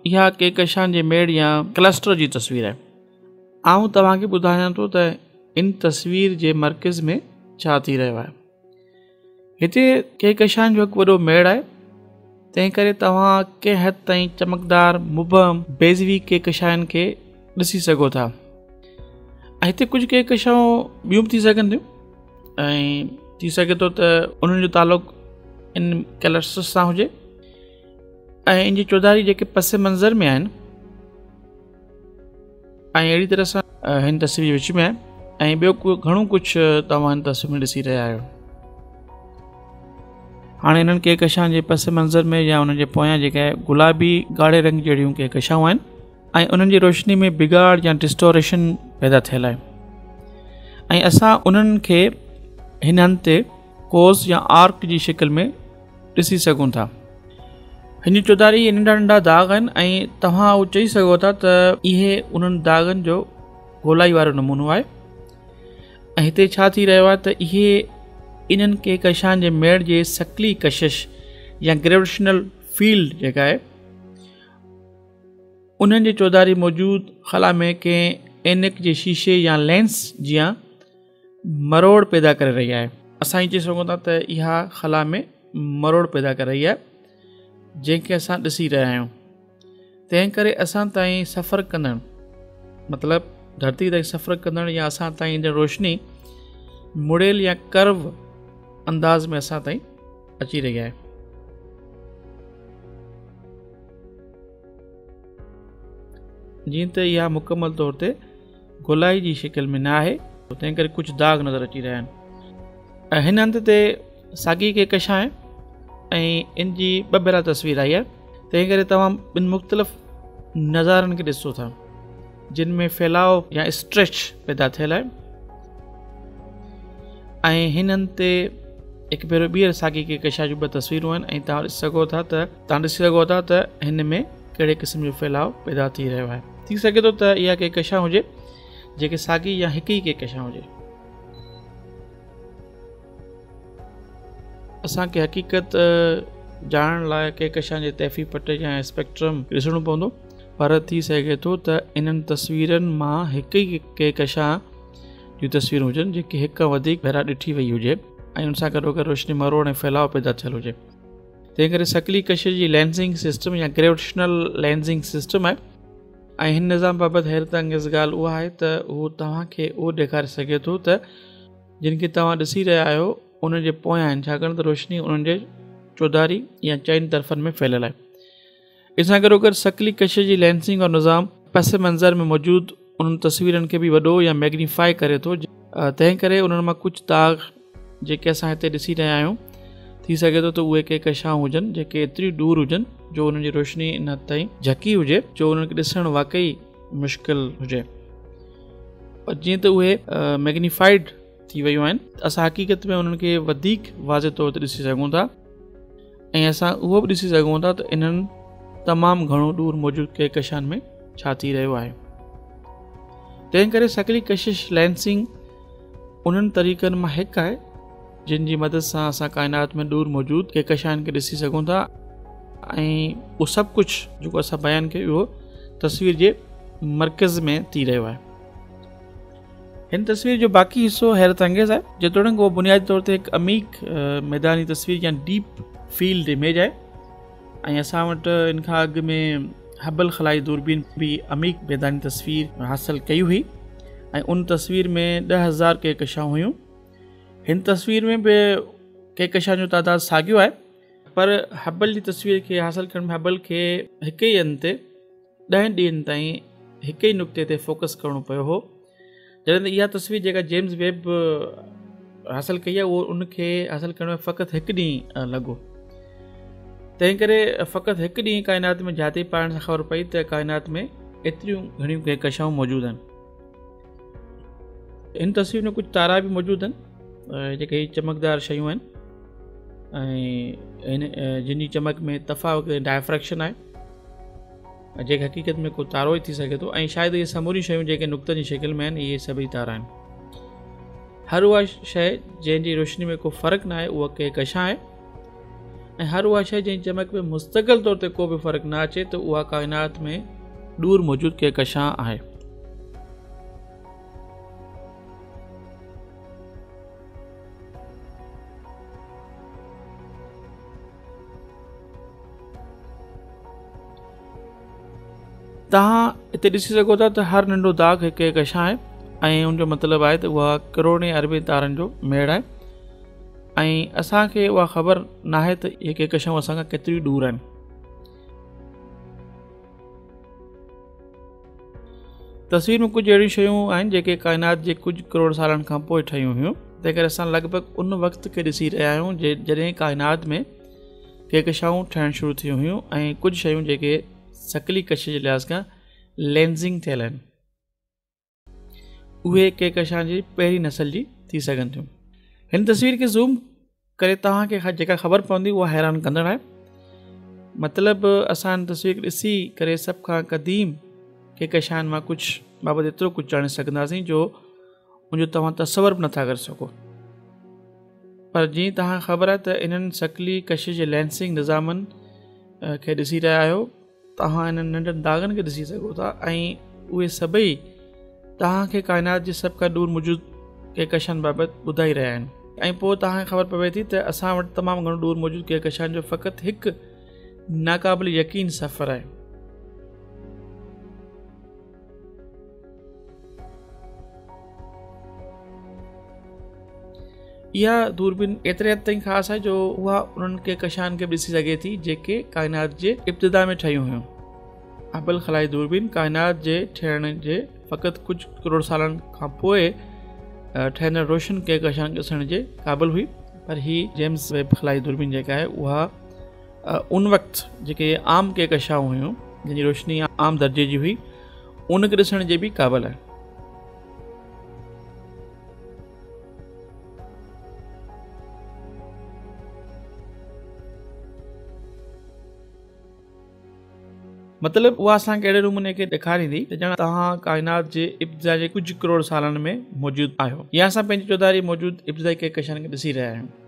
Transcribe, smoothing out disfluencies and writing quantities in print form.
इहा कहकशान जे मेड़ या क्लस्टर जी तस्वीर आहे। आऊं तव्हांखे ॿुधायां थो त इन तस्वीर जे मर्कज़ में छा थी रहियो आहे। हिते कहकशान जो हिकु वॾो मेड़ आहे, तंहिं करे तव्हां कंहिं हद ताईं चमकदार मुबहम बेज़वी कहकशान खे ॾिसी सघो था। ऐं हिते कुझु कहकशाऊं ॿियूं बि थी सघनि थियूं ऐं थी सघे थो त उन्हनि जो तालुक़ु इन क्लस्टर्स सां हुजे ऐं इन जी चौधारी जेके पस मंज़र में आहिनि ऐं अहिड़ी तरह सां हिन तस्वीर विच में आहे। ऐं ॿियो घणो कुझु तव्हां हिन तस्वीर में ॾिसी रहिया आहियो। हाणे हिननि कहकशान जे पस मंज़र में या उन्हनि जे पोयां जेका आहे गुलाबी ॻाढ़े रंग जहिड़ियूं कहकशाऊं आहिनि ऐं उन्हनि जी रोशनी में बिगाड़ या डिस्टोरेशन पैदा थियल आहे ऐं असां उन्हनि खे हिन हंधि ते कोस या आर्क जी शिकिल में ॾिसी सघूं था। हिन जी चौधारी नंढा नंढा दाग़ आहिनि ऐं तव्हां उहो चई सघो था त इहे उन्हनि दाग़नि जो गोलाई वारो नमूनो आहे। ऐं हिते छा थी रहियो आहे त इहे इन्हनि कहकशान जे मेड़ जे सकली कशिश या ग्रेविटेशनल फील्ड जेका आहे उन्हनि जी चौधारी मौजूदु ख़ला में कंहिं ऐनक जे शीशे या लेंस जीअं मरोड़ पैदा करे रही आहे। असां हीअ चई सघूं था त इहा ख़ला में मरोड़ पैदा करे रही आहे जंहिंखे असां ॾिसी रहिया आहियूं। तंहिं करे असां ताईं सफ़र कंदड़ मतिलबु धरती ताईं सफ़र कंदड़ या असां ताईं रोशनी मुड़ियल या कर्व अंदाज़ में असां ताईं अची रही आहे। जीअं त इहा मुकमल तौर ते गोलाई जी शिकिल में न आहे, तंहिं करे कुझु दाग़ नज़र अची रहिया आहिनि। ऐं हिन हंधि ते साॻी कहकशां आहे ऐं इन जी ॿ भेरा तस्वीर आई आहे, तंहिं करे तव्हां ॿिनि मुख़्तलिफ़ नज़ारनि खे ॾिसो था जिन में फैलाव या स्ट्रेच पैदा थियल आहे। ऐं हिन हंधि ते हिकु भेरो ॿीहर साॻी कहकशां जूं ॿ तस्वीरूं आहिनि ऐं तव्हां ॾिसी सघो था त हिन में कहिड़े क़िस्म जो फैलाव पैदा थी रहियो आहे। थी सघे थो त इहा कहकशां हुजे जेके साॻी या हिकु ई कहकशां हुजे। असांखे हक़ीक़त ॼाणण लाइ कहकशां जे तैफ़ी पट या स्पेक्ट्रम ॾिसणो पवंदो, पर थी सघे थो त इन्हनि तस्वीरनि मां हिकु ई कहकशां जूं तस्वीरूं हुजनि जेके हिक वधीक भेरा ॾिठी वई हुजे ऐं उन सां गॾोगॾु रोशनी मरोड़ ऐं फैलाव पैदा थियल हुजे। तंहिं करे सकली कशिश जी लेंसिंग सिस्टम या ग्रेविटेशनल लेंसिंग सिस्टम आहे। ऐं हिन निज़ाम बाबति हैरत अंगेज़ ॻाल्हि उहा आहे त उहो तव्हांखे उहो ॾेखारे सघे थो त जिन खे तव्हां ॾिसी रहिया आहियो उन जे पोयां आहिनि, छाकाणि त रोशनी उन्हनि जे चौधारी या चइनि तरफ़नि में फैलियल आहे। इन सां गॾोगॾु सकली कशिश जी लेंसिंग और निज़ाम पस मंज़र में मौजूदु उन्हनि तस्वीरनि खे बि वॾो या मैग्नीफाई करे थो, तंहिं करे उन्हनि मां कुझु दाग़ जेके असां हिते ॾिसी रहिया आहियूं थी सघे थो त उहे कहकशां हुजनि जेके एतिरी दूर हुजनि जो उन्हनि जी रोशनी इन हद ताईं झकी हुजे जो उन्हनि खे ॾिसणु वाक़ई मुश्किल हुजे। और जीअं त उहे मैग्नीफाइड थी वियूं आहिनि असां हक़ीक़त में उन्हनि खे वधीक वाज़े तौर ते ॾिसी सघूं था ऐं असां उहो बि ॾिसी सघूं था त इन्हनि तमामु घणो दूर मौजूदु कहकशान में छा थी रहियो आहे। तंहिं करे सकली कशिश लेंसिंग उन्हनि तरीक़नि मां हिकु आहे जिन जी मदद सां असां काइनात में दूर मौजूदु कहकशान खे ॾिसी सघूं था ऐं उहो सभु कुझु जेको असां बयानु कयो उहो तस्वीर जे मर्कज़ में थी रहियो आहे। हिन तस्वीर जो बाक़ी हिसो हैरत अंगेज़ आहे, जेतोणीकि उहो बुनियादी तौर ते हिकु अमीक मैदानी तस्वीर या डीप फील्ड इमेज आहे ऐं असां वटि इन खां अॻु में हबल ख़लाई दूरबीन बि अमीक मैदानी तस्वीर हासिलु कई हुई ऐं उन तस्वीर में 10,000 कहकशां हुयूं। हिन तस्वीर में बि कहकशां जो तादादु साॻियो आहे, पर हबल जी तस्वीर खे हासिलु करण में हबल खे हिक ई हंधि ते 10 ॾींहंनि ताईं हिक ई नुक़्ते ते फोकस करिणो पियो हो, जॾहिं त इहा तस्वीर जेका जेम्स वेब हासिलु कई आहे उहो उनखे हासिलु करण में फ़क़ति हिकु ॾींहुं लॻो। तंहिं करे फ़क़ति हिकु ॾींहुं काइनात में जाते पाइण सां ख़बर पई त काइनात में एतिरियूं घणियूं कहकशाऊं मौजूदु आहिनि। हिन तस्वीर में कुझु तारा बि मौजूदु आहिनि जेके चमकदार शयूं आहिनि ऐं हिन जिन जी चमक में तफ़ावत डायफ्रैक्शन आहे जेके हक़ीक़त में को तारो ई थी सघे थो ऐं शायदि इहे समूरी शयूं जेके नुक़्तनि जी शिकिल में आहिनि इहे सभई तारा आहिनि। हर उहा शइ जंहिंजी रोशनी में को फ़र्क़ु न आहे उहा कहकशां आहे ऐं हर उहा शइ जंहिं चमक में मुस्तक़िल तौर ते को बि फ़र्क़ु न अचे त उहा काइनात में ॾूर मौजूदु कहकशां आहे। तव्हां हिते ॾिसी सघो था त हर नंढो दाग़ हिकु कहकशां आहे ऐं उनजो मतिलबु आहे त उहा करोड़े अरबे तारनि जो मेड़ आहे ऐं असांखे उहा ख़बर नाहे त इहे कहकशां असां खां केतिरी दूर आहिनि। तस्वीर में कुझु अहिड़ियूं शयूं आहिनि जेके काइनात जे कुझु करोड़ सालनि खां पोइ ठहियूं हुयूं, तंहिं करे असां लॻभॻि उन वक़्त खे ॾिसी रहिया आहियूं जॾहिं काइनात में कहकशाऊं ठहिणु शुरू थियूं हुयूं ऐं कुझु शयूं जेके शकली कशिश जे लिहाज़ खां लेंसिंग थियल आहिनि उहे कहकशां जी पहिरीं नस्ल जी थी सघनि थियूं। हिन तस्वीर खे ज़ूम करे तव्हांखे जेका ख़बर पवंदी उहा हैरान कंदड़ आहे। मतिलबु असां हिन तस्वीर खे ॾिसी करे सभ खां क़दीम कहकशां मां कुझु बाबति एतिरो कुझु ॼाणे सघंदासीं जो उनजो तव्हां तसवर बि नथा करे सघो। पर जीअं तव्हांखे ख़बर आहे त इन्हनि शकली कशिश जे लेंसिंग निज़ामनि खे ॾिसी रहिया आहियो, तव्हां इन्हनि नंढनि दाग़नि खे ॾिसी सघो था ऐं उहे सभई तव्हांखे काइनात जे सभ खां दूर मौजूदु कहकशां बाबति ॿुधाई रहिया आहिनि। ऐं पोइ तव्हांखे ख़बर पवे थी त असां वटि तमामु घणो दूर मौजूदु कहकशां जो फ़क़ति हिकु नाक़ाबिल यकीन सफ़र आहे। इहा दूरबीन एतिरे हद ताईं ख़ासि आहे जो उहा उन्हनि कहकशां खे ॾिसी सघे थी जेके काइनात जे इब्तिदा में ठहियूं हुयूं। हबल ख़लाई दूरबीन काइनात जे ठहिण जे फ़क़ति कुझु करोड़ सालनि खां पोइ ठहियल रोशन कहकशां ॾिसण जे क़ाबिल हुई, पर ही जेम्स वेब ख़लाई दूरबीन जेका आहे उहा उन वक़्तु जेके आम कहकशां हुयूं जंहिंजी रोशनी आम दर्जे जी हुई उनखे ॾिसण जे बि क़ाबिल आहे। मतिलबु उहा असांखे अहिड़े नमूने खे ॾेखारींदी त ॼण तव्हां काइनात जे इब्तिदा जे कुझु करोड़ सालनि में मौजूदु आहियो या असां पंहिंजी चौधारी मौजूदु इब्तिदाई कहकशां खे ॾिसी रहिया आहियूं।